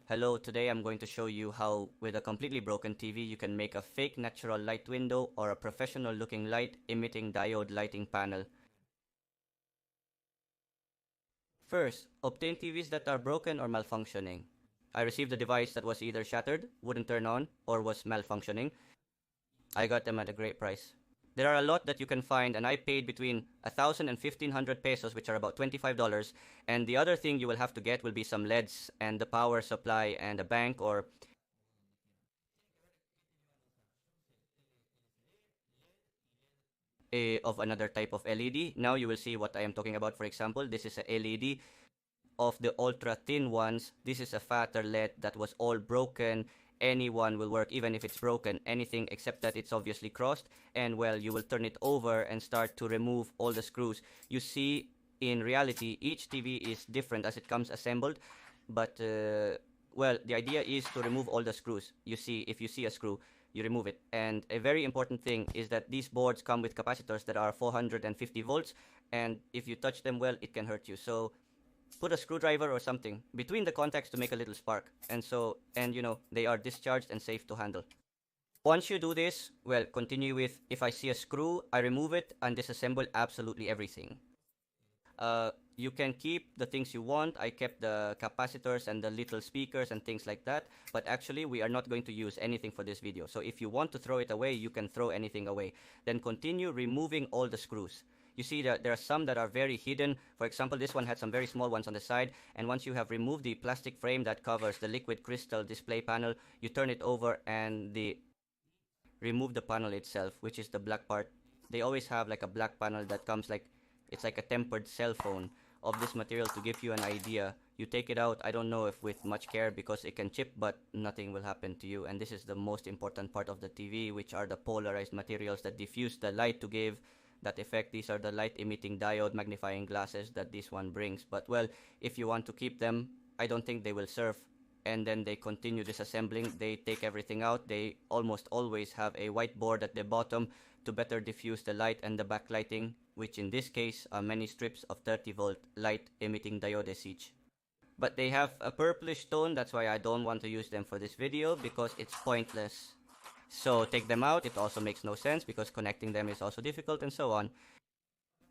Hello, today I'm going to show you how with a completely broken TV you can make a fake natural light window or a professional looking light emitting diode lighting panel. First, obtain TVs that are broken or malfunctioning. I received a device that was either shattered, wouldn't turn on, or was malfunctioning. I got them at a great price. There are a lot that you can find, and I paid between 1,000 and 1,500 pesos, which are about $25. And the other thing you will have to get will be some LEDs and the power supply and a bank or of another type of LED. Now you will see what I am talking about. For example, this is a LED of the ultra thin ones. This is a fatter LED that was all broken. Anyone will work, even if it's broken, anything except that it's obviously crossed. And well, you will turn it over and start to remove all the screws. You see, in reality, each TV is different as it comes assembled, but well, the idea is to remove all the screws. You see, if you see a screw, you remove it. And a very important thing is that these boards come with capacitors that are 450 volts, and if you touch them well, it can hurt you. So put a screwdriver or something between the contacts to make a little spark. And you know, they are discharged and safe to handle. Once you do this, well, continue with, if I see a screw, I remove it and disassemble absolutely everything. You can keep the things you want. I kept the capacitors and the little speakers and things like that, but actually we are not going to use anything for this video. So if you want to throw it away, you can throw anything away. Then continue removing all the screws. You see that there are some that are very hidden. For example, this one had some very small ones on the side, and once you have removed the plastic frame that covers the liquid crystal display panel, you turn it over and remove the panel itself, which is the black part. They always have like a black panel that comes like, it's like a tempered cell phone of this material to give you an idea. You take it out, I don't know if with much care because it can chip, but nothing will happen to you. And this is the most important part of the TV, which are the polarized materials that diffuse the light to give that effect. These are the light emitting diode magnifying glasses that this one brings. But well, if you want to keep them, I don't think they will serve. And then they continue disassembling. They take everything out. They almost always have a white board at the bottom to better diffuse the light and the backlighting, which in this case are many strips of 30-volt light emitting diodes each. But they have a purplish tone, that's why I don't want to use them for this video because it's pointless. So take them out. It also makes no sense because connecting them is also difficult and so on.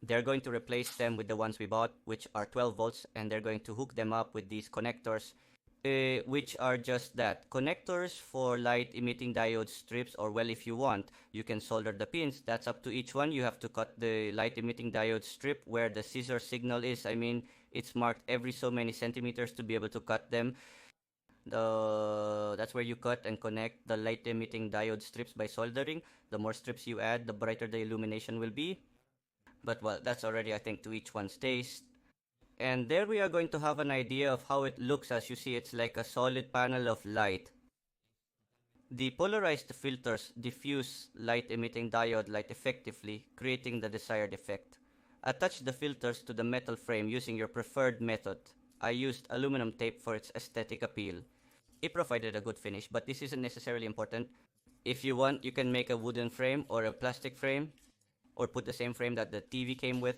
They're going to replace them with the ones we bought, which are 12 volts, and they're going to hook them up with these connectors, which are just that, connectors for light emitting diode strips. Or well, if you want, you can solder the pins. That's up to each one. You have to cut the light emitting diode strip where the scissor signal is. I mean, it's marked every so many centimeters to be able to cut them. That's where you cut and connect the light emitting diode strips by soldering. The more strips you add, the brighter the illumination will be. But well, that's already, I think, to each one's taste. And there we are going to have an idea of how it looks. As you see, it's like a solid panel of light. The polarized filters diffuse light emitting diode light effectively, creating the desired effect. Attach the filters to the metal frame using your preferred method. I used aluminum tape for its aesthetic appeal. It provided a good finish, but this isn't necessarily important. If you want, you can make a wooden frame or a plastic frame, or put the same frame that the TV came with.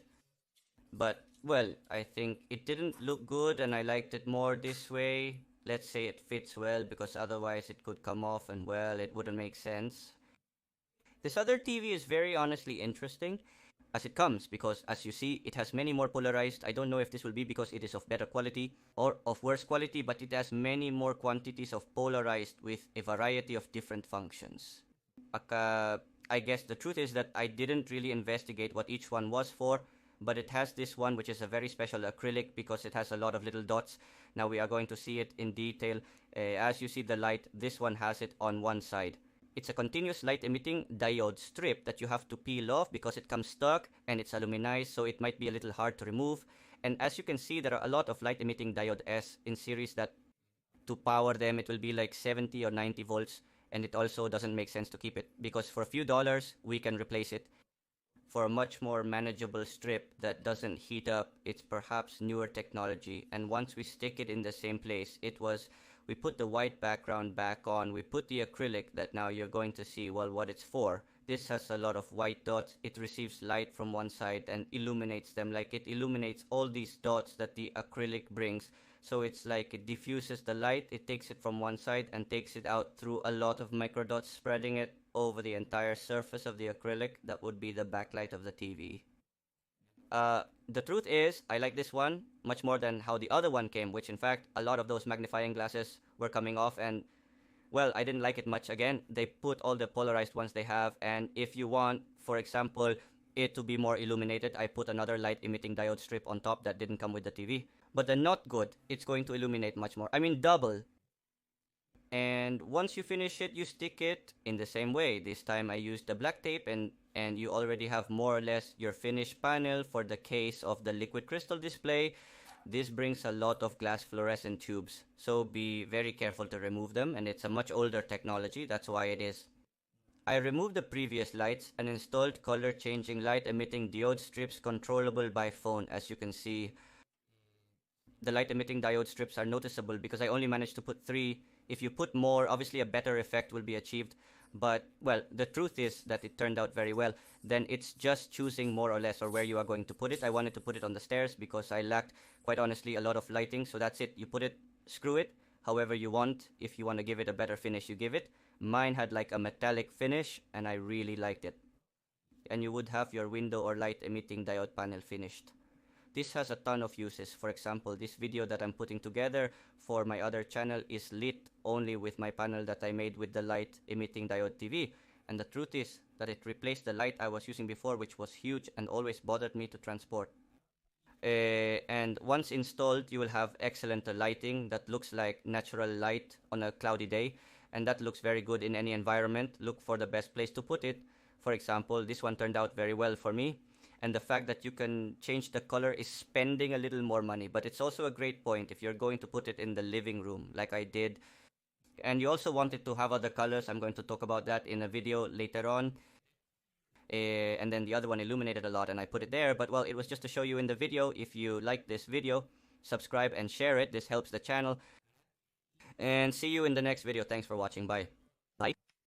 But well, I think it didn't look good and I liked it more this way. Let's say it fits well, because otherwise it could come off and well, it wouldn't make sense. This other TV is very honestly interesting as it comes, because as you see, it has many more polarized. I don't know if this will be because it is of better quality or of worse quality, but it has many more quantities of polarized with a variety of different functions. I guess the truth is that I didn't really investigate what each one was for, but it has this one which is a very special acrylic because it has a lot of little dots. Now we are going to see it in detail. As you see the light, this one has it on one side. It's a continuous light emitting diode strip that you have to peel off because it comes stuck and it's aluminized, so it might be a little hard to remove. And as you can see, there are a lot of light emitting diode S in series that to power them it will be like 70 or 90 volts, and it also doesn't make sense to keep it because for a few dollars we can replace it for a much more manageable strip that doesn't heat up. It's perhaps newer technology, and once we stick it in the same place, we put the white background back on, we put the acrylic that now you're going to see, well, what it's for. This has a lot of white dots. It receives light from one side and illuminates them, like it illuminates all these dots that the acrylic brings. So it's like it diffuses the light, it takes it from one side and takes it out through a lot of microdots, spreading it over the entire surface of the acrylic. That would be the backlight of the TV. The truth is, I like this one much more than how the other one came, which in fact, a lot of those magnifying glasses were coming off, and well, I didn't like it much. Again, they put all the polarized ones they have, and if you want, for example, it to be more illuminated, I put another light emitting diode strip on top that didn't come with the TV. But the not good, it's going to illuminate much more. I mean, double. And once you finish it, you stick it in the same way. This time I used the black tape, and you already have more or less your finished panel for the case of the liquid crystal display. This brings a lot of glass fluorescent tubes, so be very careful to remove them, and it's a much older technology, that's why it is. I removed the previous lights and installed color changing light emitting diode strips controllable by phone. As you can see, the light emitting diode strips are noticeable because I only managed to put 3. If you put more, obviously a better effect will be achieved. But, well, the truth is that it turned out very well. Then it's just choosing more or less or where you are going to put it. I wanted to put it on the stairs because I lacked, quite honestly, a lot of lighting. So that's it. You put it, screw it, however you want. If you want to give it a better finish, you give it. Mine had like a metallic finish, and I really liked it. And you would have your window or light emitting diode panel finished. This has a ton of uses. For example, this video that I'm putting together for my other channel is lit only with my panel that I made with the light emitting diode TV. And the truth is that it replaced the light I was using before, which was huge and always bothered me to transport. And once installed, you will have excellent lighting that looks like natural light on a cloudy day. And that looks very good in any environment. Look for the best place to put it. For example, this one turned out very well for me. And the fact that you can change the color is spending a little more money, but it's also a great point if you're going to put it in the living room like I did. And you also want it to have other colors. I'm going to talk about that in a video later on. And then the other one illuminated a lot and I put it there, but well, it was just to show you in the video. If you like this video, subscribe and share it. This helps the channel. And see you in the next video. Thanks for watching. Bye.